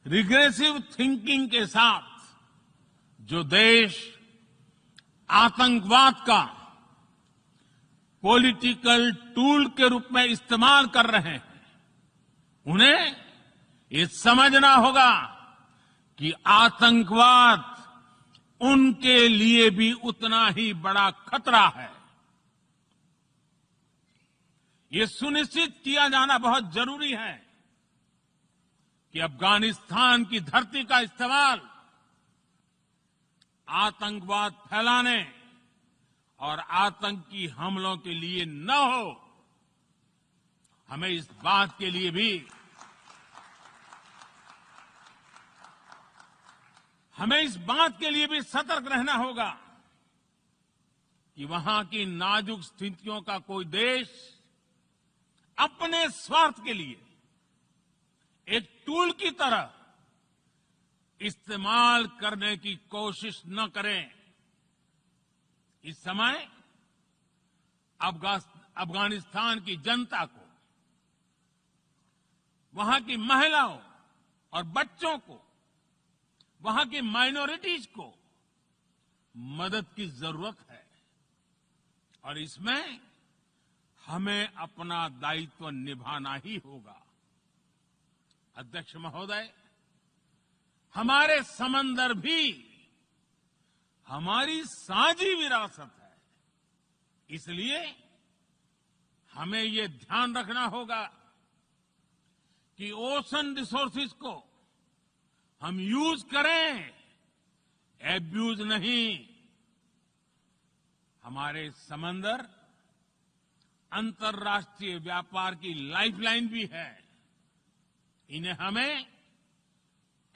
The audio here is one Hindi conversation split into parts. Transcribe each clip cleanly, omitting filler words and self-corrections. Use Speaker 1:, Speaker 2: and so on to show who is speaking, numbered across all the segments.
Speaker 1: रिग्रेसिव थिंकिंग के साथ जो देश आतंकवाद का पॉलिटिकल टूल के रूप में इस्तेमाल कर रहे हैं, उन्हें ये समझना होगा कि आतंकवाद उनके लिए भी उतना ही बड़ा खतरा है। ये सुनिश्चित किया जाना बहुत जरूरी है कि अफगानिस्तान की धरती का इस्तेमाल आतंकवाद फैलाने और आतंकी हमलों के लिए न हो। हमें इस बात के लिए भी सतर्क रहना होगा कि वहां की नाजुक स्थितियों का कोई देश अपने स्वार्थ के लिए एक टूल की तरह इस्तेमाल करने की कोशिश न करें। इस समय अफगानिस्तान की जनता को, वहां की महिलाओं और बच्चों को, वहां की माइनॉरिटीज को मदद की जरूरत है और इसमें हमें अपना दायित्व निभाना ही होगा। अध्यक्ष महोदय, हमारे समंदर भी हमारी साझी विरासत है, इसलिए हमें ये ध्यान रखना होगा कि ओशन रिसोर्सेज को हम यूज करें, एब्यूज नहीं। हमारे समंदर अंतर्राष्ट्रीय व्यापार की लाइफलाइन भी है। इन्हें हमें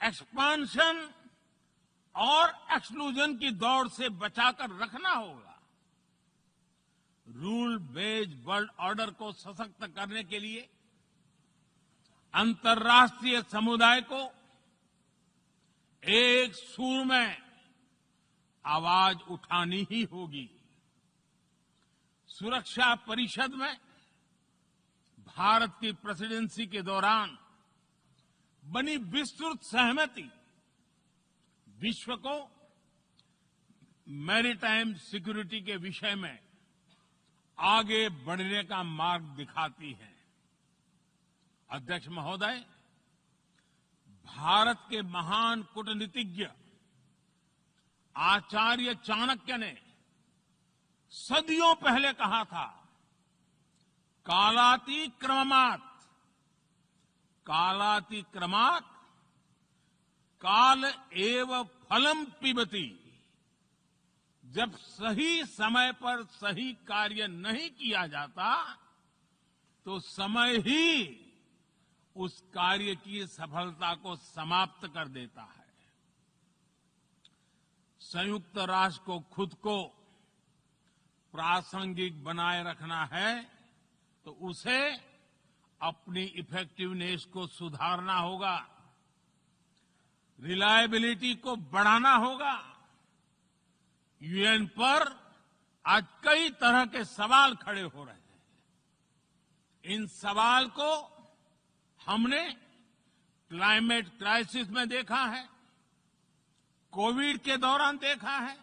Speaker 1: एक्सपांशन और एक्सक्लूजन की दौड़ से बचाकर रखना होगा। रूल बेस्ड वर्ल्ड ऑर्डर को सशक्त करने के लिए अंतर्राष्ट्रीय समुदाय को एक सुर में आवाज उठानी ही होगी। सुरक्षा परिषद में भारत की प्रेसिडेंसी के दौरान बनी विस्तृत सहमति विश्व को मैरीटाइम सिक्योरिटी के विषय में आगे बढ़ने का मार्ग दिखाती है। अध्यक्ष महोदय, भारत के महान कूटनीतिज्ञ आचार्य चाणक्य ने सदियों पहले कहा था, कालातिक्रमणात् काल एव फलम पिबति। जब सही समय पर सही कार्य नहीं किया जाता तो समय ही उस कार्य की सफलता को समाप्त कर देता है। संयुक्त राष्ट्र को खुद को प्रासंगिक बनाए रखना है तो उसे अपनी इफेक्टिवनेस को सुधारना होगा, रिलायबिलिटी को बढ़ाना होगा। यूएन पर आज कई तरह के सवाल खड़े हो रहे हैं। इन सवाल को हमने क्लाइमेट क्राइसिस में देखा है, कोविड के दौरान देखा है,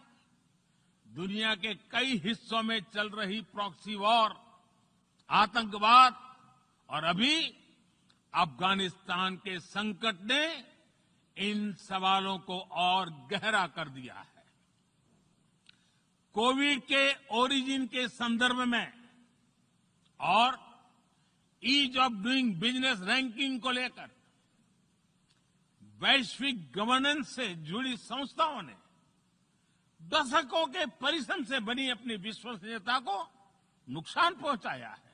Speaker 1: दुनिया के कई हिस्सों में चल रही प्रॉक्सी वॉर, आतंकवाद और अभी अफगानिस्तान के संकट ने इन सवालों को और गहरा कर दिया है। कोविड के ओरिजिन के संदर्भ में और ease of doing business ranking को लेकर वैश्विक गवर्नेंस से जुड़ी संस्थाओं ने दशकों के परिश्रम से बनी अपनी विश्वसनीयता को नुकसान पहुंचाया है।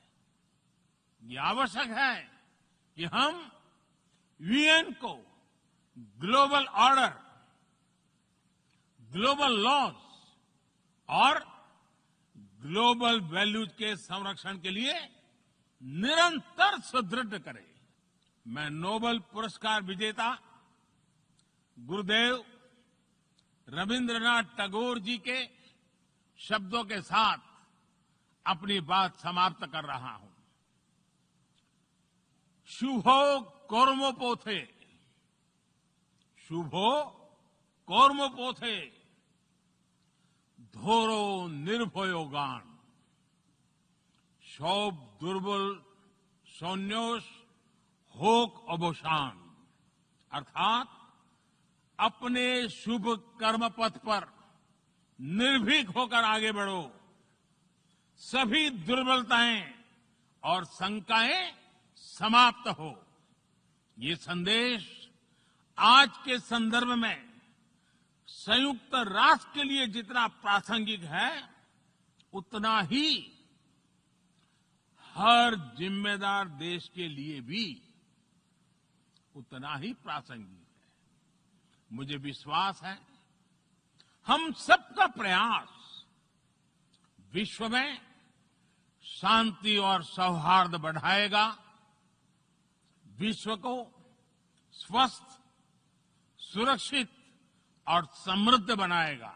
Speaker 1: ये आवश्यक है कि हम यूएन को ग्लोबल ऑर्डर, ग्लोबल लॉज और ग्लोबल वैल्यूज के संरक्षण के लिए निरंतर सुदृढ़ करें। मैं नोबेल पुरस्कार विजेता गुरुदेव रविंद्रनाथ टैगोर जी के शब्दों के साथ अपनी बात समाप्त कर रहा हूं। शुभो कर्मोपोथे शुभो কর্মপথে ধরো নির্ভয় গান সব দুর্বল সন্ন্যাস होक अवसान अर्थात अपने शुभ कर्म पथ पर निर्भीक होकर आगे बढ़ो, सभी दुर्बलताएं और शंकाएं समाप्त हो। ये संदेश आज के संदर्भ में संयुक्त राष्ट्र के लिए जितना प्रासंगिक है उतना ही हर जिम्मेदार देश के लिए भी उतना ही प्रासंगिक है। मुझे विश्वास है हम सबका प्रयास विश्व में शांति और सौहार्द बढ़ाएगा, विश्व को स्वस्थ, सुरक्षित और समृद्ध बनाएगा।